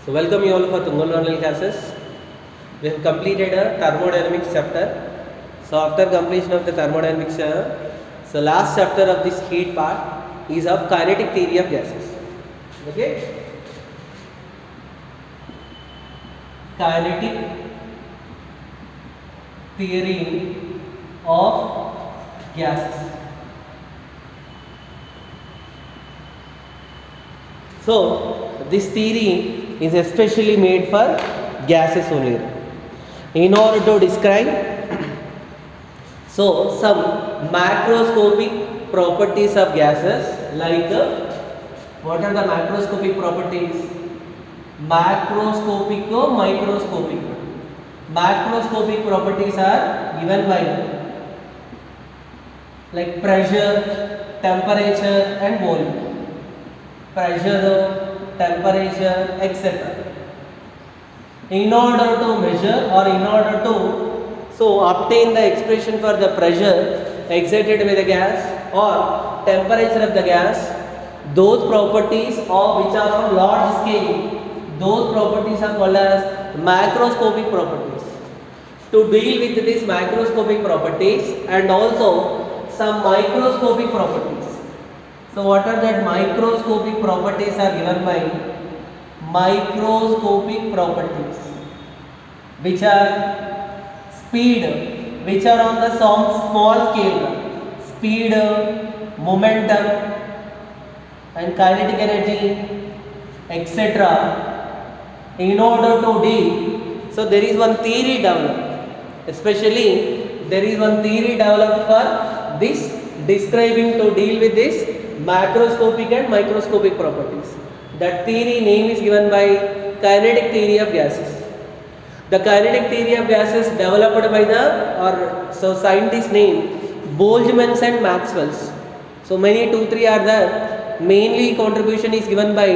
So welcome you all for Tungal online classes. We have completed a thermodynamics chapter. So after completion of the thermodynamics, so last chapter of this heat part is of kinetic theory of gases. Okay, kinetic theory of gases. So this theory is especially made for gases only. In order to describe some macroscopic properties of gases, like what are the macroscopic properties? Macroscopic or microscopic? Macroscopic properties are given by like pressure, temperature and volume. Pressure, temperature, etc. In order to measure or in order to obtain the expression for the pressure exerted by the gas or temperature of the gas, those properties of which are on large scale, those properties are called as macroscopic properties. To deal with these macroscopic properties and also some microscopic properties. So what are that microscopic properties are given by microscopic properties, which are speed, which are on the small scale, speed, momentum and kinetic energy, etc. In order to deal, so there is one theory developed, especially there is one theory developed for this, describing to deal with this macroscopic and microscopic properties. That theory name is given by kinetic theory of gases. The kinetic theory of gases developed by the scientist name Boltzmann and Maxwell's. So many 2-3 are there. Mainly contribution is given by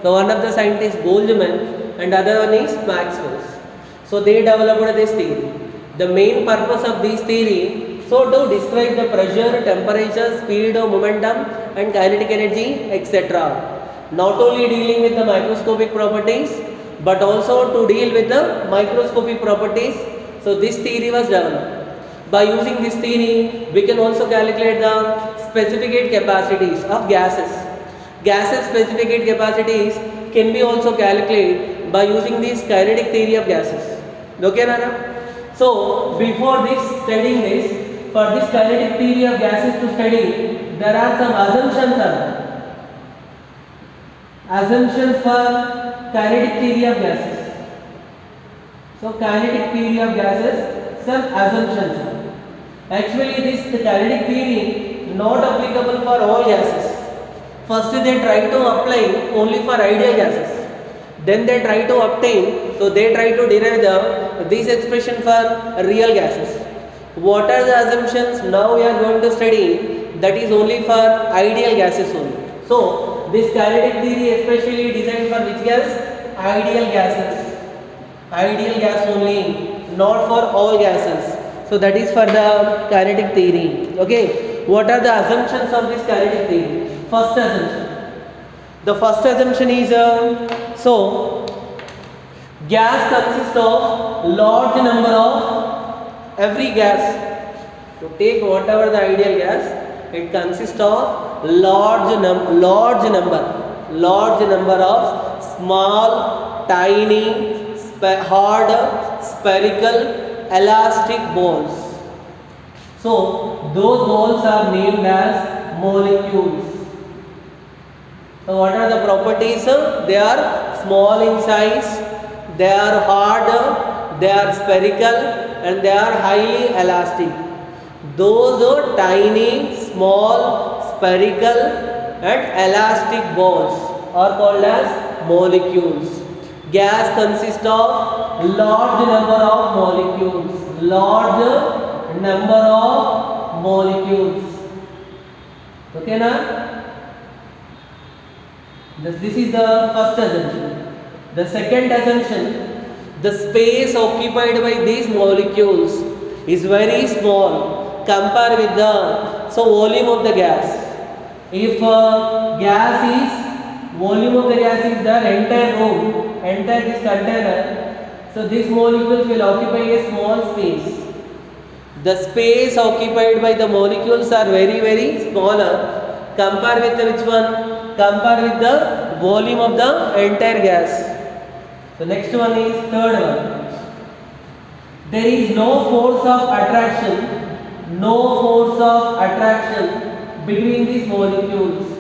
the one of the scientists Boltzmann and other one is Maxwell's. So they developed this theory. The main purpose of this theory, so to describe the pressure, temperature, speed, momentum and kinetic energy, etc. Not only dealing with the microscopic properties but also to deal with the microscopic properties. So this theory was developed. By using this theory, we can also calculate the specific capacities of gases. Gases specific capacities can be also calculated by using this kinetic theory of gases. Okay, Nana? So before this studying this, for this kinetic theory of gases to study, there are some assumptions. Assumptions for kinetic theory of gases. So kinetic theory of gases, some assumptions. Actually this kinetic theory not applicable for all gases. First they try to apply only for ideal gases. Then they try to obtain, so they try to derive this expression for real gases. What are the assumptions? Now we are going to study, that is only for ideal gases only. So this kinetic theory especially designed for which gas? Ideal gases. Ideal gas only, not for all gases. So that is for the kinetic theory. Okay. What are the assumptions of this kinetic theory? First assumption. The first assumption is gas consists of large number of every gas. To take whatever the ideal gas, it consists of large number of small, tiny, hard, spherical, elastic balls. So those balls are named as molecules. So what are the properties? They are small in size, they are hard, they are spherical and they are highly elastic. Those are tiny, small, spherical and elastic balls are called as molecules. Gas consists of large number of molecules. Large number of molecules. Okay, na? This is the first assumption. The second assumption, the space occupied by these molecules is very small compared with the volume of the gas. If gas is volume of the gas is the entire room, enter this container, so these molecules will occupy a small space. The space occupied by the molecules are very very smaller. Compare with the which one? Compare with the volume of the entire gas. The next one is third one. There is no force of attraction, between these molecules,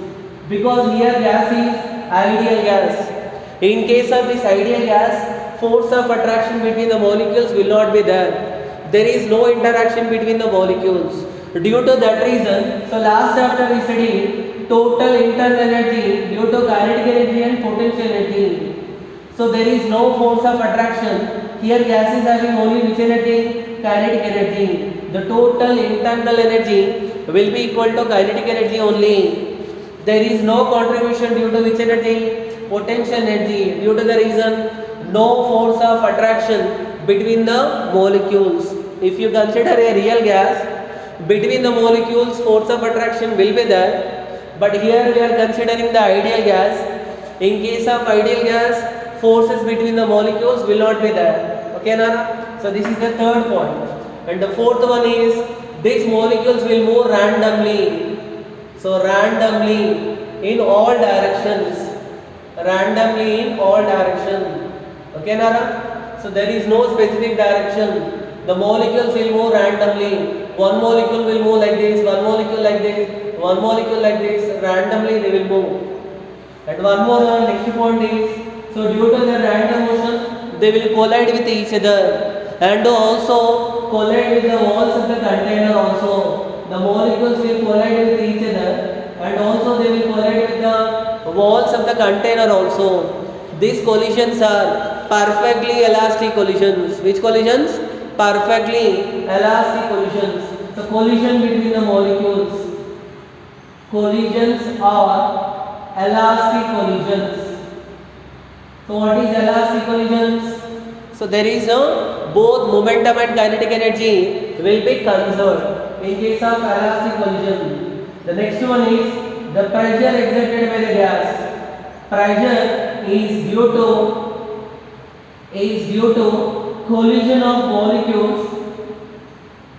because here gas is ideal gas. In case of this ideal gas, force of attraction between the molecules will not be there. There is no interaction between the molecules. Due to that reason, so last chapter we studied total internal energy due to kinetic energy and potential energy. So there is no force of attraction. Here gas is having only which energy? Kinetic energy. The total internal energy will be equal to kinetic energy only. There is no contribution due to which energy? Potential energy. Due to the reason no force of attraction between the molecules. If you consider a real gas, between the molecules force of attraction will be there. But here we are considering the ideal gas. In case of ideal gas, forces between the molecules will not be there. Okay, Nana? So this is the third point. And the fourth one is these molecules will move randomly. So randomly in all directions. Randomly in all directions. Okay, Nana? So there is no specific direction. The molecules will move randomly. One molecule will move like this, one molecule like this, one molecule like this. Randomly they will move. And one more next point is, so due to the random motion, they will collide with each other and also collide with the walls of the container also. The molecules will collide with each other and also they will collide with the walls of the container also. These collisions are perfectly elastic collisions. Which collisions? Perfectly elastic collisions. So collision between the molecules. Collisions are elastic collisions. So what is elastic collisions? So there is a both momentum and kinetic energy will be conserved in case of elastic collision. The next one is the pressure exerted by the gas. Pressure is due to collision of molecules.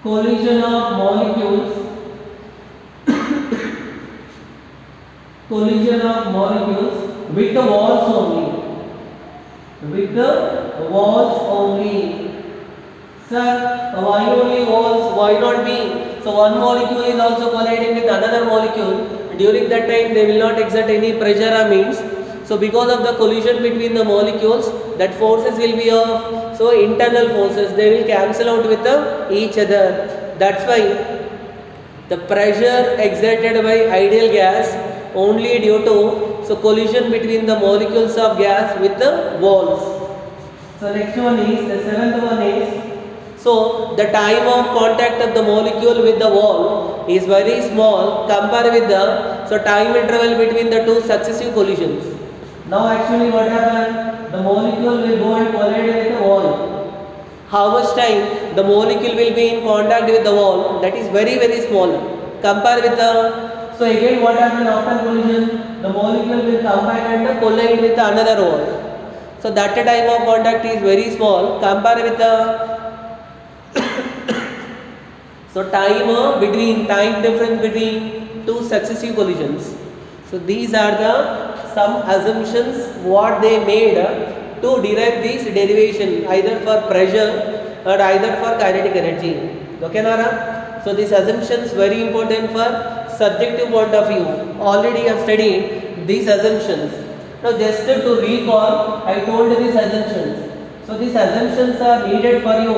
Collision of molecules. Collision of molecules with the walls only. With the walls only. Sir, why only walls? Why not be? So one molecule is also colliding with another molecule. During that time they will not exert any pressure or means. So because of the collision between the molecules, that forces will be of internal forces. They will cancel out with each other. That's why the pressure exerted by ideal gas only due to collision between the molecules of gas with the walls. So next one is the seventh one is, so the time of contact of the molecule with the wall is very small compared with the time interval between the two successive collisions. Now actually what happened? The molecule will go and collide with the wall. How much time the molecule will be in contact with the wall? That is very very small. Compare with the, so again what happens after collision? The molecule will come back and collide with another wall. So that time of contact is very small. Compare with the time difference between two successive collisions. So these are the some assumptions what they made to derive this derivation either for pressure or either for kinetic energy. Okay, Nara? So these assumptions very important for subjective point of view. Already I have studied these assumptions. Now just to recall, I told these assumptions. So these assumptions are needed for you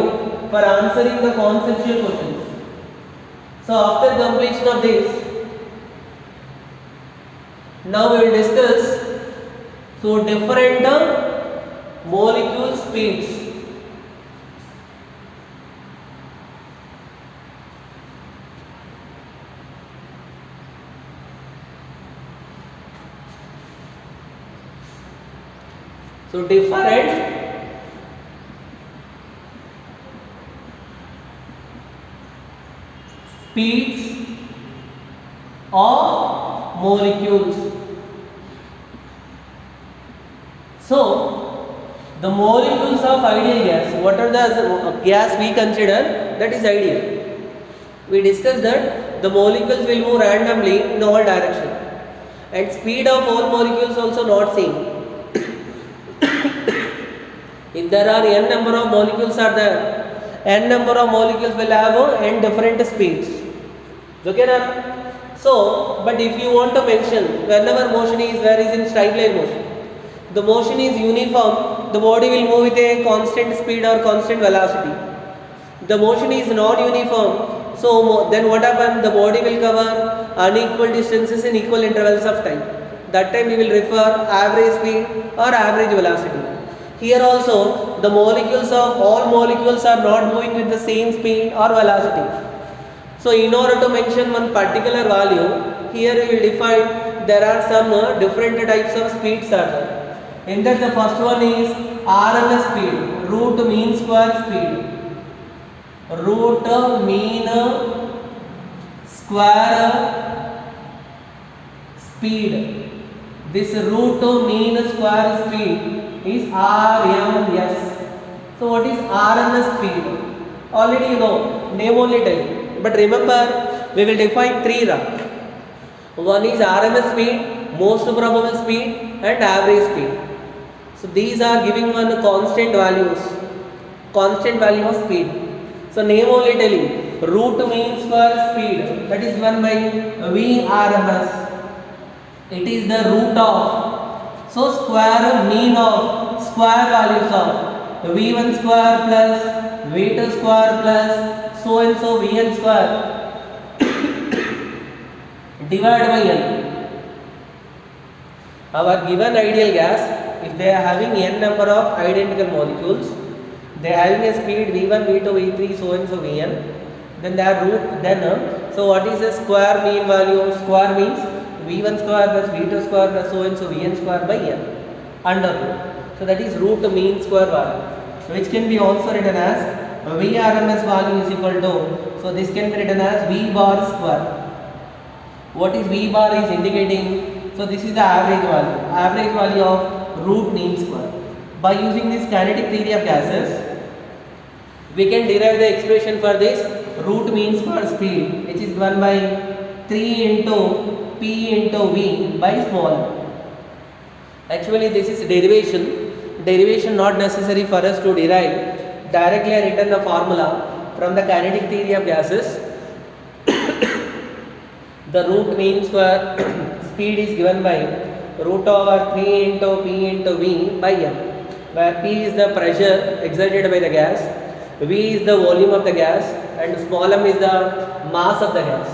for answering the conceptual questions. So after completion of this, now we will discuss different molecule speeds. So different speeds of molecules. So The molecules of ideal gas. What are the gas we consider that is ideal? We discussed that the molecules will move randomly in all direction, and speed of all molecules also not same. If there are n number of molecules are there, n number of molecules will have n different speeds. Okay, na? So, but if you want to mention whenever motion is where is in straight line motion, the motion is uniform, the body will move with a constant speed or constant velocity. The motion is non-uniform, so then what happens? The body will cover unequal distances in equal intervals of time. That time we will refer average speed or average velocity. Here also the molecules of all molecules are not moving with the same speed or velocity. So in order to mention one particular value, here we will define there are some different types of speeds are there. In that the first one is RMS speed, root mean square speed. Root mean square speed. This root mean square speed is RMS. So what is RMS speed? Already you know, name only tell you. But remember, we will define three. One is RMS speed, most probable speed, and average speed. So these are giving one constant values, constant value of speed. So name only tell you, root mean square speed, that is given by VRMS. It is the root of, so square mean of square values of V1 square plus V2 square plus so and so Vn square divided by n. Our given ideal gas, if they are having n number of identical molecules, they are having a speed V1, V2, V3, so and so Vn, then their root, then so what is the square mean value? Square means V1 square plus V2 square plus so and so Vn square by n under root. So that is root mean square value, which can be also written as VRMS value is equal to, so this can be written as V bar square. What is V bar is indicating? So this is the average value of root mean square. By using this kinetic theory of gases, we can derive the expression for this root mean square speed, which is given by 3 into P into V by small. Actually this is derivation not necessary for us to derive. Directly I written the formula from the kinetic theory of gases. The root mean square speed is given by root over 3 into P into V by M, where P is the pressure exerted by the gas, V is the volume of the gas, and small m is the mass of the gas,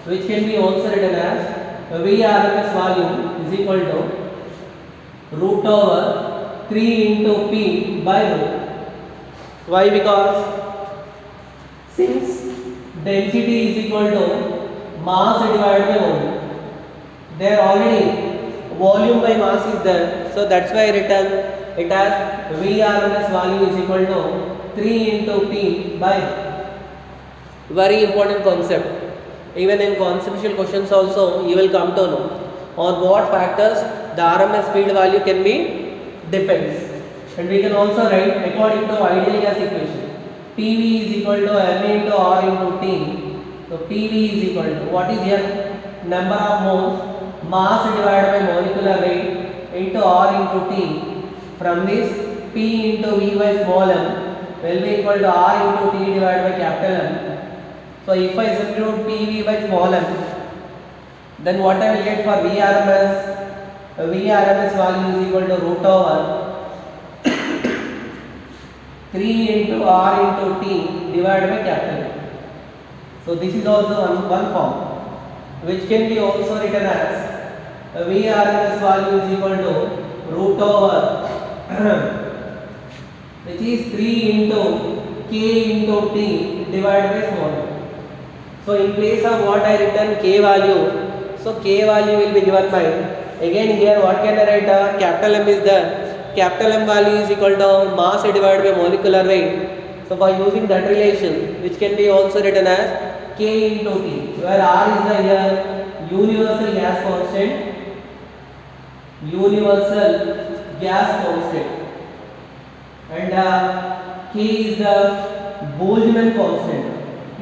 which can be also written as VRMS value is equal to root over 3 into P by rho. Why? Because since density is equal to mass divided by volume, there already volume by mass is there, so that's why I written it as VRMS value is equal to 3 into P by rho. Very important concept. Even in conceptual questions also you will come to know on what factors the RMS speed value can be depends. And we can also write according to ideal gas equation, PV is equal to M into R into T. So PV is equal to, what is M? Number of moles, mass divided by molecular weight into R into T. From this, P into V by small m will be equal to R into T divided by capital M. So if I substitute PV by small m, then what I will get for VRMS? VRMS value is equal to root over 3 into R into T divided by capital M. So this is also one form, which can be also written as VRMS value is equal to root over which is 3 into K into T divided by small m. So in place of what I written K value, so K value will be given by, again here what can I write? Capital M is there. Capital M value is equal to mass divided by molecular weight. So by using that relation, which can be also written as K into T, where R is the here universal gas constant, and K is the Boltzmann constant,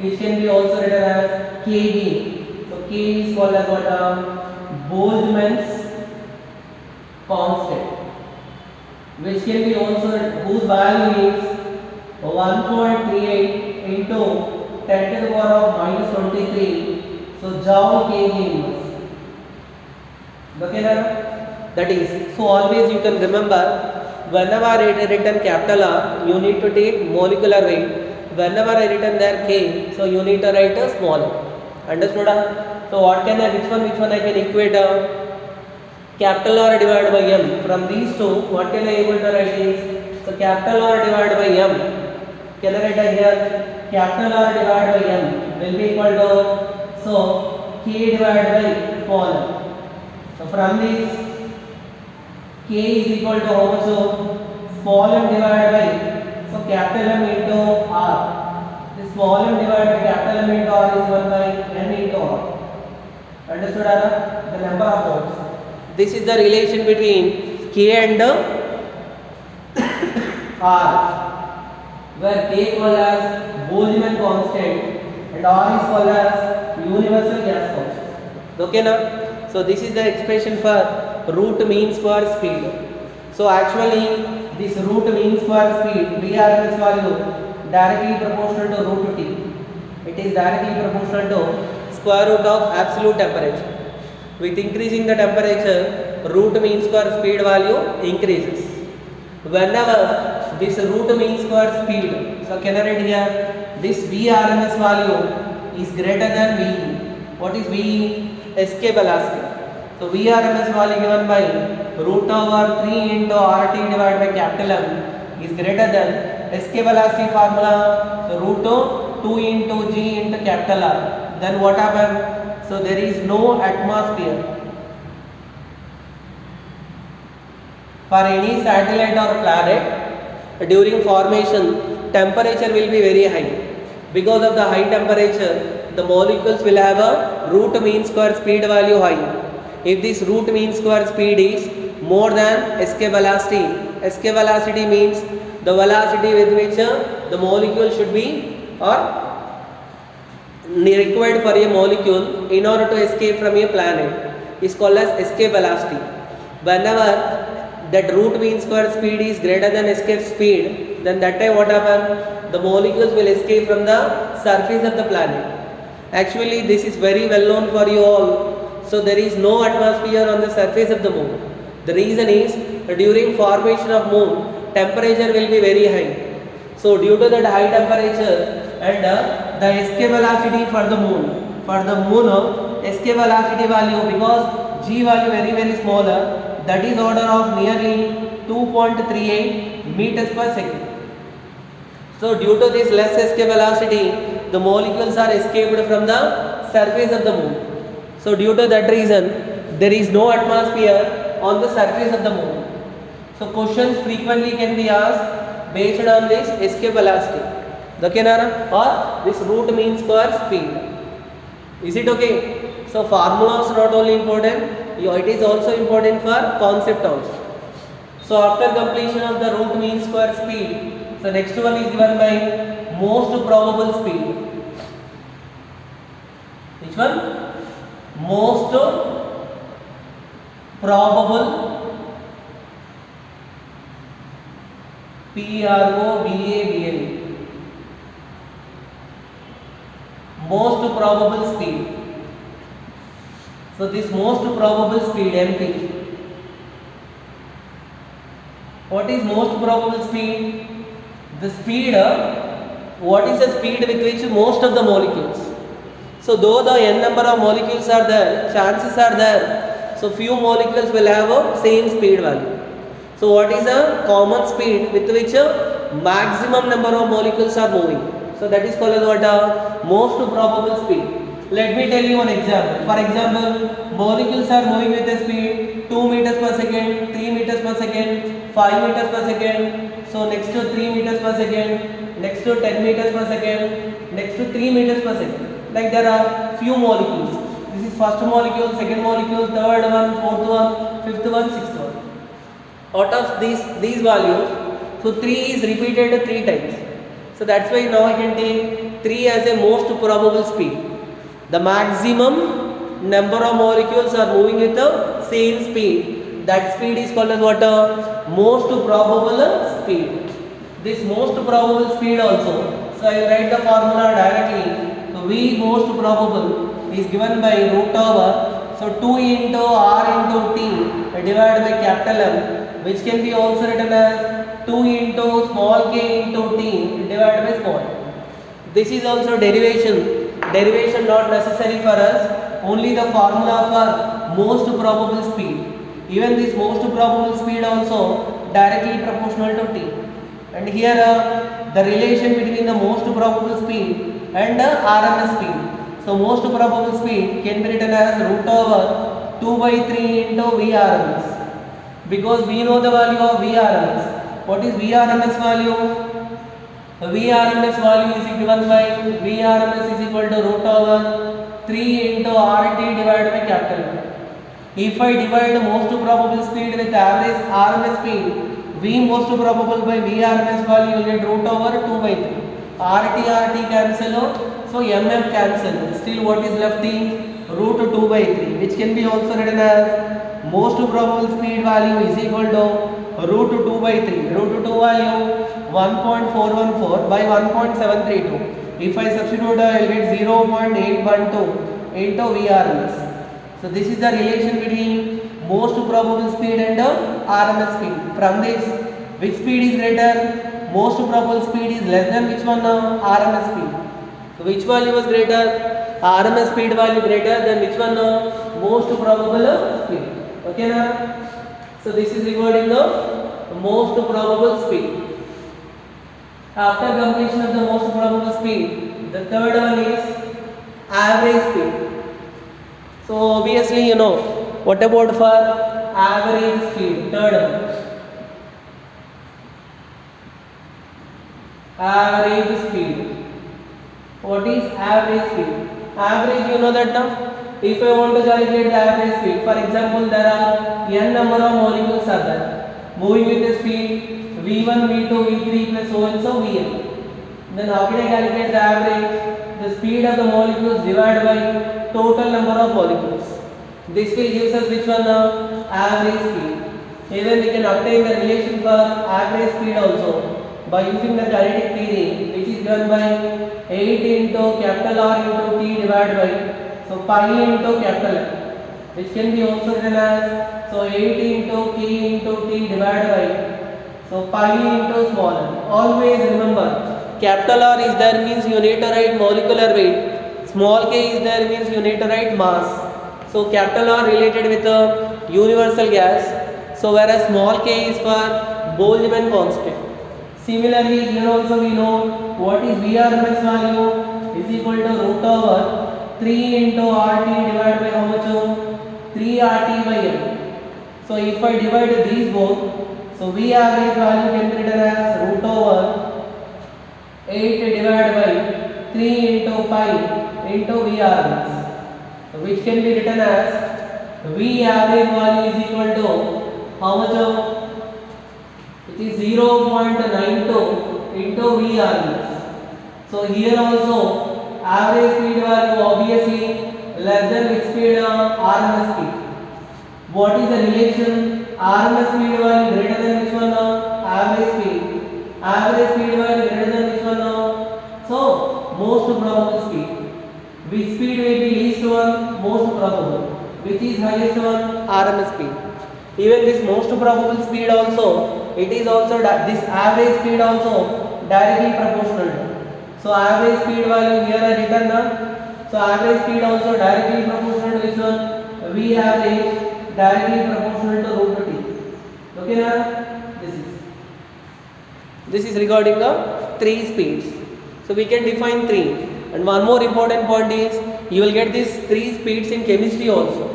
which can be also written as Kb. So K is called as what? Boltzmann's constant, which can be also, whose value is 1.38 into 10 to the power of minus 23. So joule kg inverse. Okay, now that is, so always you can remember, whenever I written capital R, you need to take molecular weight. Whenever I written there K, so you need to write a small m. Understood? So what can I, which one I can equate capital R divided by m. From these two, what can I able to write is, so capital R divided by m, can I write here, capital R divided by m will be equal to, so K divided by small m. So from this, K is equal to how much? So small m divided by, so capital M into R. This small m divided by capital M into R is 1 by n into R. Understood? The number of moles. This is the relation between K and R, where K is called as Boltzmann constant and R is called as universal gas constant. Okay, now? So this is the expression for root mean square speed. So actually this root mean square speed, VRMS value, directly proportional to root T. It is directly proportional to square root of absolute temperature. With increasing the temperature, root mean square speed value increases. Whenever this root mean square speed, so can I write here, this VRMS value is greater than V. What is V? Escape velocity. So VRMS value given by root over 3 into RT divided by capital M is greater than escape velocity formula, so root 2 into G into capital R. Then what happens? So there is no atmosphere. For any satellite or planet, during formation, temperature will be very high. Because of the high temperature, the molecules will have a root mean square speed value high. If this root mean square speed is more than escape velocity means the velocity with which the molecule should be, or required for a molecule in order to escape from a planet, is called as escape velocity. Whenever that root mean square speed is greater than escape speed, then that time what happens? The molecules will escape from the surface of the planet. Actually this is very well known for you all. So there is no atmosphere on the surface of the moon. The reason is, during formation of moon, temperature will be very high. So due to that high temperature and the escape velocity for the moon escape velocity value, because G value very smaller, that is order of nearly 2.38 meters per second. So due to this less escape velocity, the molecules are escaped from the surface of the moon. So due to that reason, there is no atmosphere on the surface of the moon. So questions frequently can be asked based on this escape velocity, okay, or this root mean square speed. Is it okay? So formulas not only important, it is also important for concept also. So after completion of the root mean square speed, so next one is given by most probable speed. Which one? Most probable, PROBABLE, most probable speed. So this most probable speed, MP. What is most probable speed? The speed, what is the speed with which most of the molecules? So though the n number of molecules are there, chances are there, so few molecules will have a same speed value. So what is a common speed with which a maximum number of molecules are moving? So that is called as what? Most probable speed. Let me tell you one example. For example, molecules are moving with a speed 2 meters per second, 3 meters per second, 5 meters per second. So next to 3 meters per second, next to 10 meters per second, next to 3 meters per second. Like there are few molecules. This is first molecule, second molecule, third one, fourth one, fifth one, sixth one. Out of these values, So 3 is repeated 3 times. So that's why now I can take 3 as a most probable speed. The maximum number of molecules are moving with the same speed. That speed is called as what? Most probable speed. This most probable speed also. So I will write the formula directly. So V most probable is given by root over. So 2 into R into T divided by capital M, which can be also written as 2 into small k into T divided by small. This is also derivation. Derivation not necessary for us. Only the formula for most probable speed. Even this most probable speed also directly proportional to T. And here the relation between the most probable speed and the RMS speed. So most probable speed can be written as root over 2 by 3 into VRMS. Because we know the value of VRMS. What is VRMS value? VRMS value is given by VRMS is equal to root over 3 into RT divided by capital M. If I divide most probable speed with average RMS speed, V most probable by VRMS value will get root over 2 by 3. RT cancel, so MM cancel. Still what is left is root 2 by 3, which can be also written as most probable speed value is equal to root 2 by 3. Root 2 value 1.414 by 1.732. If I substitute, I will get 0.812 into VRMS. So this is the relation between most probable speed and RMS speed. From this, which speed is greater? Most probable speed is less than which one? RMS speed. So which value was greater? RMS speed value greater than which one? Most probable speed. Okay now? So this is regarding the most probable speed. After completion of the most probable speed, the third one is average speed. So obviously you know what about for average speed? Third one. Average speed. What is average speed? Average, you know that now. If I want to calculate the average speed, for example, there are n number of molecules are there, moving with the speed v1, v2, v3 plus so and so vn. Then how can I calculate the average? The speed of the molecules divided by total number of molecules. This will give us which one? Average speed. Even we can obtain the relation for average speed also by using the kinetic theory, which is given by 8 into capital R into T divided by pi into capital M, which can be also written as 8 into K into T divided by pi into small m. Always remember, capital R is there means you need to write molecular weight, small k is there means you need to write mass. So capital R related with a universal gas, so whereas small k is for Boltzmann constant. Similarly, here also we know what is VRMS value is equal to root over 3 into RT divided by how much? 3 RT by M. So if I divide these both, so V average value can be written as root over 8 divided by 3 into pi into VRMS, which can be written as V average value is equal to how much? It is 0.92 into VRMS. So here also average speed value obviously less than which speed? RMS speed. What is the relation? RMS speed value greater than which one? Average speed. Average speed value greater than which one? So most probable speed. Which speed will be least one? Most probable. Which is highest one? RMS speed. Even this most probable speed also, it is also this average speed also directly proportional. So average speed value here I written now. So average speed also directly proportional to which one? V average directly proportional to root T. Okay now? This is regarding the 3 speeds. So we can define 3. And one more important point is you will get these 3 speeds in chemistry also.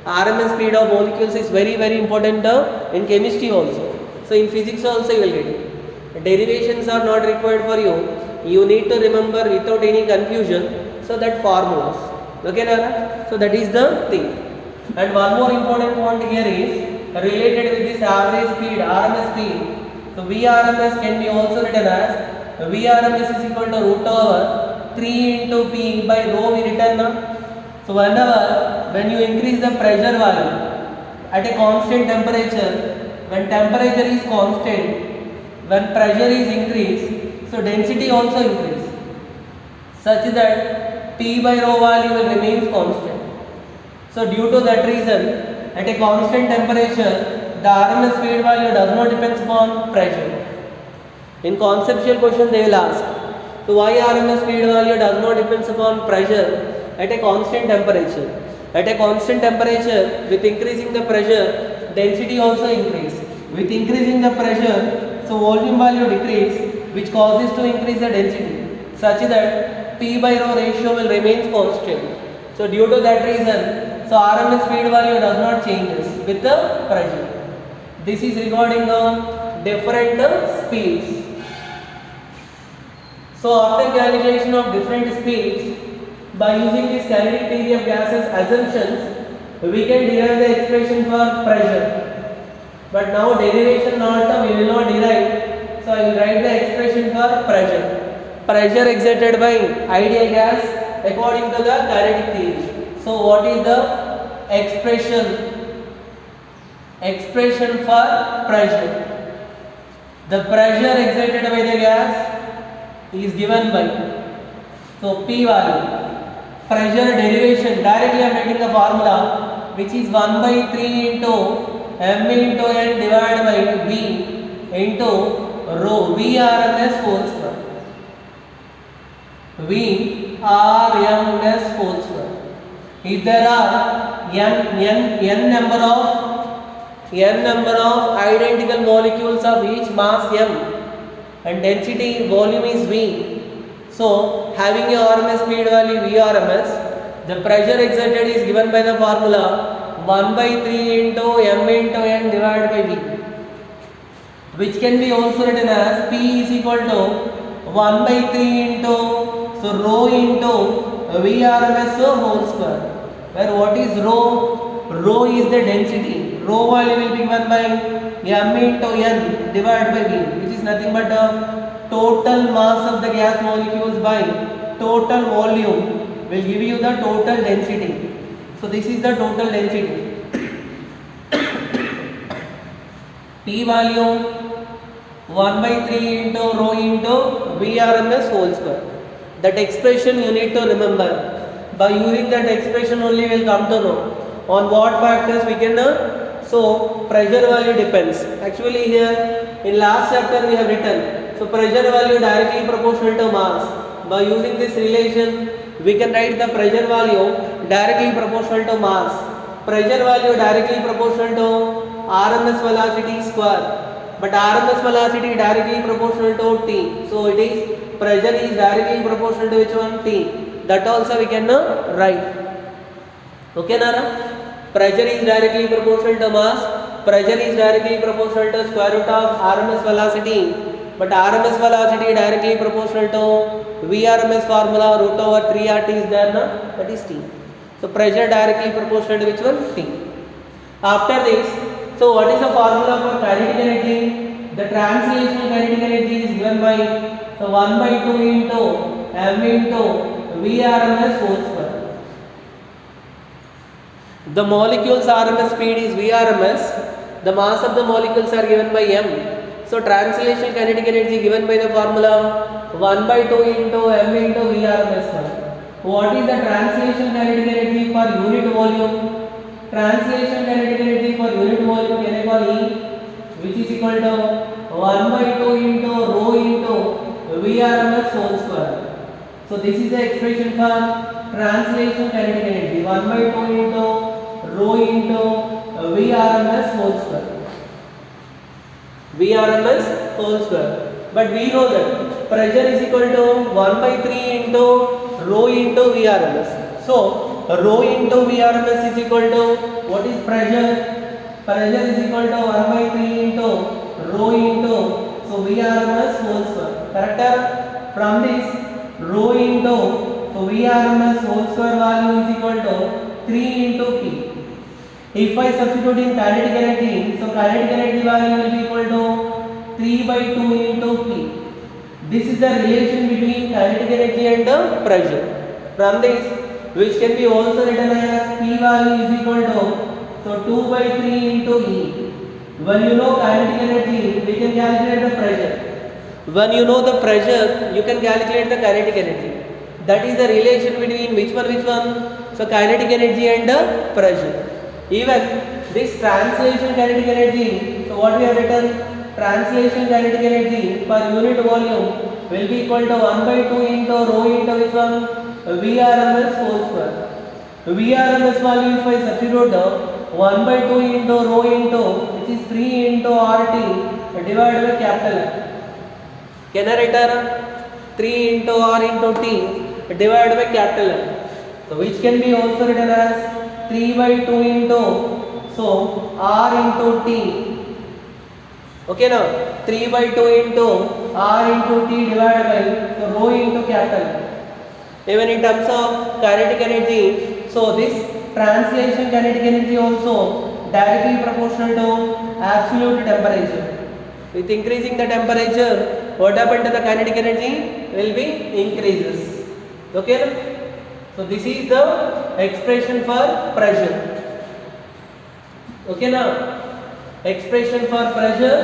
RMS speed of molecules is very important in chemistry also. So in physics also you will get it. Derivations are not required for you. You need to remember without any confusion. So that formulas. Okay Nara? So that is the thing. And one more important point here is related with this average speed, RMS speed. So Vrms can be also written as Vrms is equal to root over 3 into P by rho we written now. So whenever when you increase the pressure value at a constant temperature, when temperature is constant, when pressure is increased, so density also increase such that P by rho value will remain constant. So due to that reason, at a constant temperature, the RMS speed value does not depend upon pressure. In conceptual question they will ask, so why RMS speed value does not depend upon pressure at a constant temperature? At a constant temperature, with increasing the pressure, density also increase. With increasing the pressure, so volume value decrease, which causes to increase the density, such that P by rho ratio will remain constant. So due to that reason, so RMS speed value does not changes with the pressure. This is regarding the different speeds. So after calculation of different speeds, by using this kinetic theory of gases assumptions, we can derive the expression for pressure. But now derivation we will not derive. So I will write the expression for pressure. Pressure exerted by ideal gas according to the kinetic theory. So what is the expression? Expression for pressure. The pressure exerted by the gas is given by, so P value. Pressure derivation, directly I am writing the formula, which is 1 by 3 into m into n divided by v into rho Vrms whole square. Vrms whole square. If there are n number of identical molecules of each mass m and density volume is v, so having a RMS speed value Vrms, the pressure exerted is given by the formula 1 by 3 into m into n divided by v, which can be also written as P is equal to 1 by 3 into, so rho into Vrms whole square, where what is rho? Rho is the density. Rho value will be given by m into n divided by v, which is nothing but the total mass of the gas molecules by total volume will give you the total density. So this is the total density. P value 1 by 3 into rho into Vrms whole square. That expression you need to remember. By using that expression only we will come to know on what factors we can so pressure value depends. Actually here in last chapter we have written, so pressure value directly proportional to mass. By using this relation we can write the pressure value directly proportional to mass. Pressure value directly proportional to RMS velocity square, but RMS velocity directly proportional to T. So it is pressure is directly proportional to which one? T. That also we can write. Okay Nara? Pressure is directly proportional to mass, pressure is directly proportional to square root of RMS velocity, but RMS velocity directly proportional to Vrms formula root over 3 RT is there, na? That is T. So pressure directly proportional to which one? T. After this, so what is the formula for kinetic energy? The translational kinetic energy is given by, so 1 by 2 into m into Vrms whole square. The molecule's RMS speed is Vrms. The mass of the molecules are given by m. So translation kinetic energy given by the formula 1 by 2 into m into Vrms. What is the translation kinetic energy per unit volume? Translation kinetic energy per unit volume can I call E, which is equal to 1 by 2 into rho into Vrms whole square. So this is the expression for translation kinetic energy, 1 by 2 into rho into Vrms whole square. Vrms whole square. But we know that pressure is equal to 1 by 3 into rho into Vrms. So rho into Vrms is equal to, what is pressure? Pressure is equal to 1 by 3 into rho into, so Vrms whole square. Correct? From this rho into, so Vrms whole square value is equal to 3 into P. If I substitute in kinetic energy, so kinetic energy value will be equal to 3 by 2 into P. This is the relation between kinetic energy and the pressure. From this, which can be also written as P value is equal to, so 2 by 3 into E. When you know kinetic energy, we can calculate the pressure. When you know the pressure, you can calculate the kinetic energy. That is the relation between which one? So kinetic energy and the pressure. Even this translation kinetic energy, so what we have written, translation kinetic energy per unit volume will be equal to 1 by 2 into rho into which one? VRMS whole square. VRMS value if I substitute 1 by 2 into rho into, which is 3 into RT divided by capital M. Can I write 3 into R into T divided by capital M. So which can be also written as 3 by 2 into, so R into T. Okay now, 3 by 2 into R into T divided by, so rho into capital M. Even in terms of kinetic energy, so this translation kinetic energy also directly proportional to absolute temperature. With increasing the temperature, what happened to the kinetic energy? Will be increases. Okay? So this is the expression for pressure. Okay now? Expression for pressure,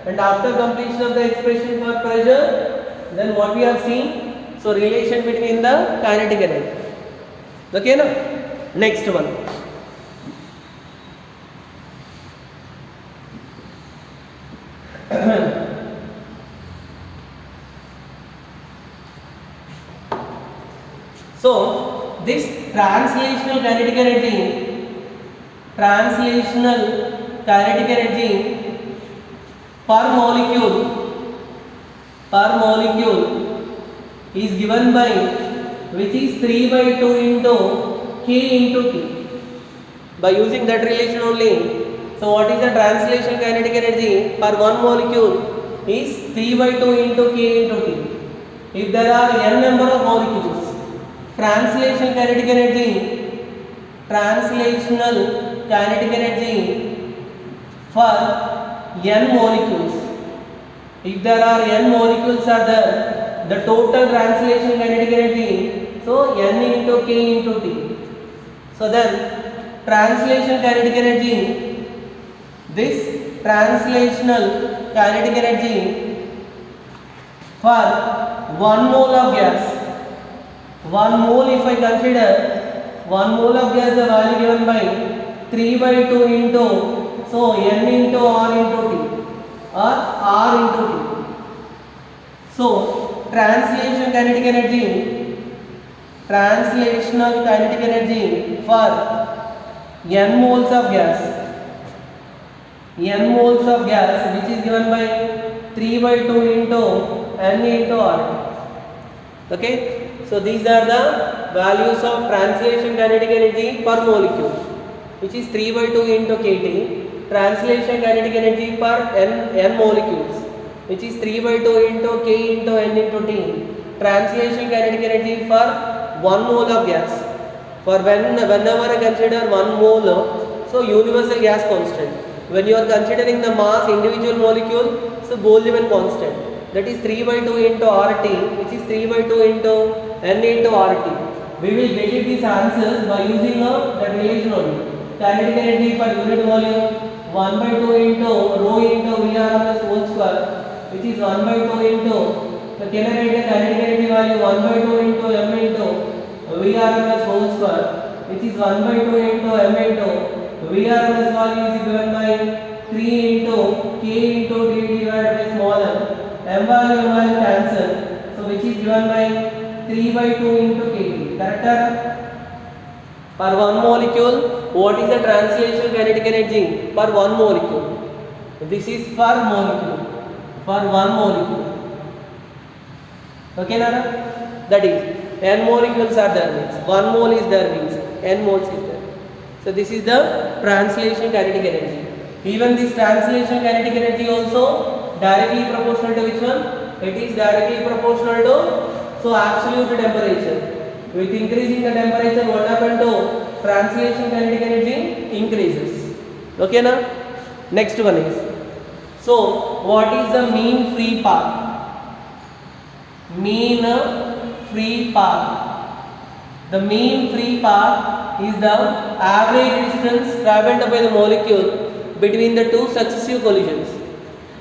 and after completion of the expression for pressure, then what we have seen? So relation between the kinetic energy. Okay now? Next one. So this translational kinetic energy per molecule is given by, which is 3 by 2 into K into T. By using that relation only, so what is the translation kinetic energy per one molecule is 3 by 2 into K into T. If there are n number of molecules, translational kinetic energy for n molecules. If there are n molecules are there, the total translation kinetic energy, so n into K into T. So then translation kinetic energy, this translational kinetic energy for 1 mole of gas, 1 mole if I consider, 1 mole of gas, the value given by 3 by 2 into, so n into R into T or R into T. So translational kinetic energy for n moles of gas, which is given by 3 by 2 into n into R. Okay, so these are the values of translation kinetic energy per molecule, which is 3 by 2 into kT. Translation kinetic energy per n molecules, which is 3 by 2 into K into n into T. Translation kinetic energy for 1 mole of gas. For whenever I consider 1 mole, so universal gas constant. When you are considering the mass individual molecule, so Boltzmann constant, that is 3 by 2 into RT, which is 3 by 2 into n into RT. We will get these answers by using that relation only. Kinetic energy per unit volume 1 by 2 into rho into VRMS whole square, which is 1 by 2 into, so can I write the kinetic energy value 1 by 2 into m into VRMS whole square, which is 1 by 2 into m into VRMS value is given by 3 into K into T divided by small m. M value cancel, so which is given by 3 by 2 into kT. Correct? Per one molecule, what is the translation kinetic energy per one molecule? This is per molecule, for one molecule. Okay, Nara? That is, n molecules are there means 1 mole is there means n moles is there. So this is the translation kinetic energy. Even this translation kinetic energy also directly proportional to which one? It is directly proportional to, so absolute temperature. With increasing the temperature, what happened to translation kinetic energy? Increases. Okay now? Next one is, So what is the mean free path? Mean free path. The mean free path is the average distance travelled by the molecule between the two successive collisions.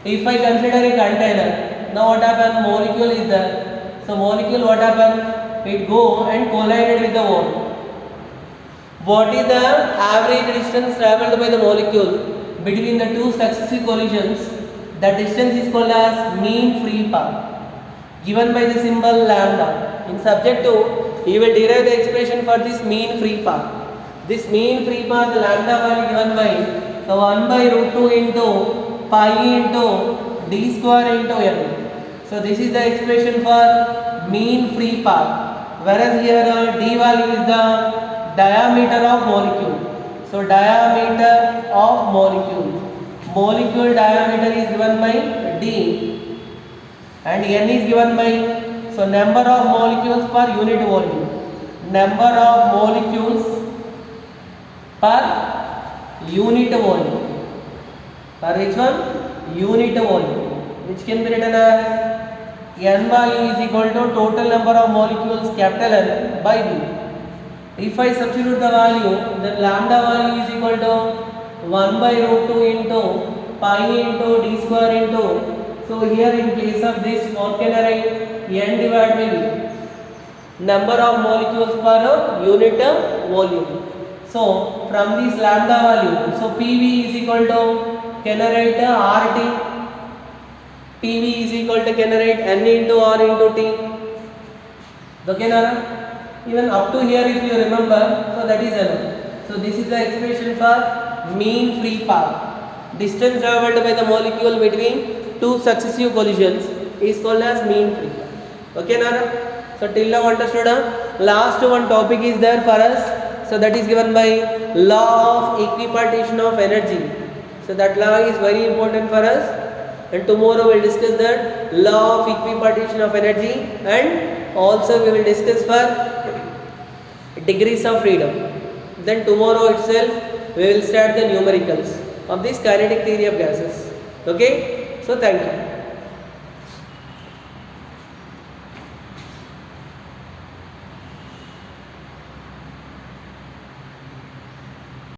If I consider a container, now what happens? Molecule is there. So molecule, what happens? It go and collided with the wall. What is the average distance travelled by the molecule between the two successive collisions? The distance is called as mean free path, given by the symbol lambda. In subject 2, you will derive the expression for this mean free path. This mean free path lambda value given by, so 1 by root 2 into pi into d square into n. So this is the expression for mean free path. Whereas here d value is the diameter of molecule. So diameter of molecule. Molecule diameter is given by d and n is given by, so number of molecules per unit volume. Number of molecules per unit volume. Per which one? Unit volume. Which can be written as n value is equal to total number of molecules capital N by V. If I substitute the value, then lambda value is equal to 1 by root 2 into pi into d square into, so here in place of this, what can I write? N divided by V. Number of molecules per unit volume. So from this lambda value, so PV is equal to, can I write RT? PV is equal to, can I write N into R into T? Okay, Nara? Even up to here if you remember, so that is enough. So this is the expression for mean free path. Distance travelled by the molecule between two successive collisions is called as mean free path. Okay, Nara? So till now understood? Last one topic is there for us. So that is given by law of equipartition of energy. So that law is very important for us. And tomorrow we will discuss that law of equipartition of energy, and also we will discuss for degrees of freedom. Then tomorrow itself we will start the numericals of this kinetic theory of gases. Okay, so thank you.